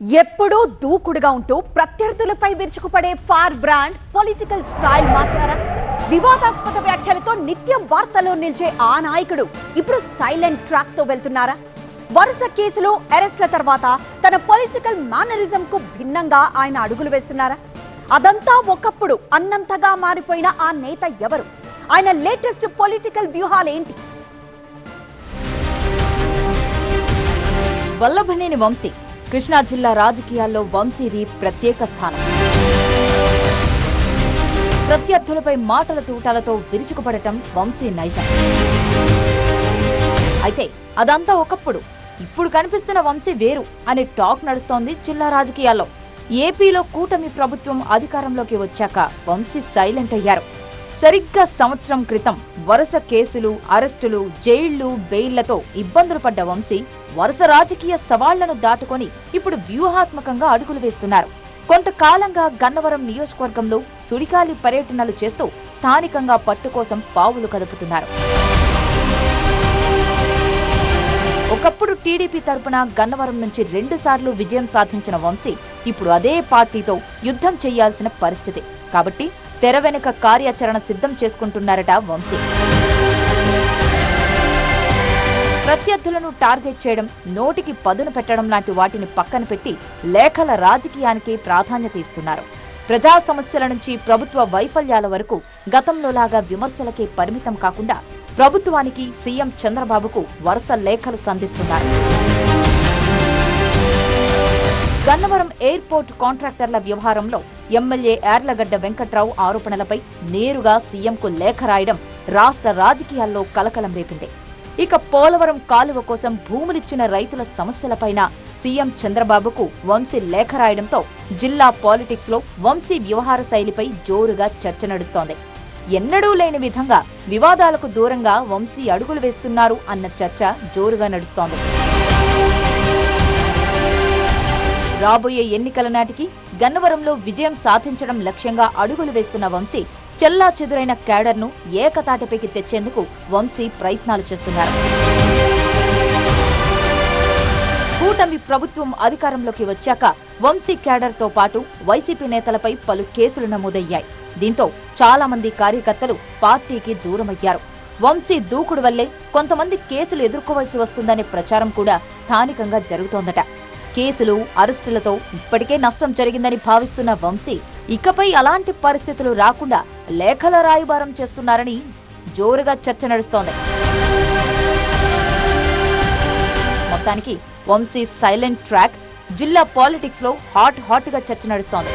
ఎప్పుడూ దూకుడుగా ఉంటూ ప్రత్యర్థులపై విరుచుకుపడే ఫార్ బ్రాండ్ పొలిటికల్ స్టైల్ మార్చారా? వివాదాస్పద వ్యాఖ్యలతో నిత్యం వార్తల్లో నిలిచే ఆ నాయకుడు ఇప్పుడు సైలెంట్ ట్రాక్ తో వెళ్తున్నారా? వరుస కేసులు అరెస్ట్ల తర్వాత తన పొలిటికల్ మేనరిజం కు భిన్నంగా ఆయన అడుగులు వేస్తున్నారా? అదంతా ఒకప్పుడు అన్నంతగా మారిపోయిన ఆ నేత ఎవరు? ఆయన లేటెస్ట్ పొలిటికల్ వ్యూహాలేంటి? వల్లభనేని వంశీ కృష్ణా జిల్లా రాజకీయాల్లో వంశీది ప్రత్యేక స్థానం. ప్రత్యర్థులపై మాటల తూటాలతో విరుచుకుపడటం వంశీ నైజం. అయితే అదంతా ఒకప్పుడు, ఇప్పుడు కనిపిస్తున్న వంశీ వేరు అనే టాక్ నడుస్తోంది జిల్లా రాజకీయాల్లో. ఏపీలో కూటమి ప్రభుత్వం అధికారంలోకి వచ్చాక వంశీ సైలెంట్ అయ్యారు. సరిగ్గా సంవత్సరం క్రితం వరుస కేసులు, అరెస్టులు, జైళ్లు, బెయిళ్లతో ఇబ్బందులు పడ్డ వంశీ వరుస రాజకీయ సవాళ్లను దాటుకొని ఇప్పుడు వ్యూహాత్మకంగా అడుగులు వేస్తున్నారు. కొంతకాలంగా గన్నవరం నియోజకవర్గంలో సుడిగాలి పర్యటనలు చేస్తూ స్థానికంగా పట్టు కోసం పావులు కదుపుతున్నారు. ఒకప్పుడు టీడీపీ తరపున గన్నవరం నుంచి 2 సార్లు విజయం సాధించిన వంశీ ఇప్పుడు అదే పార్టీతో యుద్ధం చేయాల్సిన పరిస్థితి. కాబట్టి తెర వెనుక కార్యాచరణ సిద్ధం చేసుకుంటున్నారట వంశీ. ప్రత్యర్థులను టార్గెట్ చేయడం, నోటికి పదును పెట్టడం లాంటి వాటిని పక్కన పెట్టి లేఖల రాజకీయానికి ప్రాధాన్యత ఇస్తున్నారు. ప్రజా సమస్యల నుంచి ప్రభుత్వ వైఫల్యాల వరకు గతంలోలాగా విమర్శలకే పరిమితం కాకుండా ప్రభుత్వానికి, సీఎం చంద్రబాబుకు వరుస లేఖలు సంధిస్తున్నారు. గన్నవరం ఎయిర్పోర్ట్ కాంట్రాక్టర్ల వ్యవహారంలో ఎమ్మెల్యే యార్లగడ్డ వెంకట్రావు ఆరోపణలపై నేరుగా సీఎంకు లేఖ రాయడం రాష్ట్ర రాజకీయాల్లో కలకలం రేపింది. ఇక పోలవరం కాలువ కోసం భూములిచ్చిన రైతుల సమస్యలపైన సీఎం చంద్రబాబుకు వంశీ లేఖ రాయడంతో జిల్లా పాలిటిక్స్ లో వంశీ వ్యవహార శైలిపై జోరుగా చర్చ నడుస్తోంది. ఎన్నడూ లేని విధంగా వివాదాలకు దూరంగా వంశీ అడుగులు వేస్తున్నారు అన్న చర్చ జోరుగా నడుస్తోంది. రాబోయే ఎన్నికల నాటికి గన్నవరంలో విజయం సాధించడం లక్ష్యంగా అడుగులు వేస్తున్న వంశీ చెల్లా చెదురైన క్యాడర్ను ఏకతాటిపైకి తెచ్చేందుకు వంశీ ప్రయత్నాలు చేస్తున్నారు. కూటమి ప్రభుత్వం అధికారంలోకి వచ్చాక వంశీ క్యాడర్తో పాటు వైసీపీ నేతలపై పలు కేసులు నమోదయ్యాయి. దీంతో చాలా మంది కార్యకర్తలు పార్టీకి దూరమయ్యారు. వంశీ దూకుడు వల్లే కొంతమంది కేసులు ఎదుర్కోవలసి వస్తుందనే ప్రచారం కూడా స్థానికంగా జరుగుతోందట. కేసులు, అరెస్టులతో ఇప్పటికే నష్టం జరిగిందని భావిస్తున్న వంశీ ఇకపై అలాంటి పరిస్థితులు రాకుండా లేఖల రాయబారం చేస్తున్నారని జోరుగా చర్చ నడుస్తోంది. మొత్తానికి వంశీ సైలెంట్ ట్రాక్ జిల్లా పాలిటిక్స్ లో హాట్ గా చర్చ నడుస్తోంది.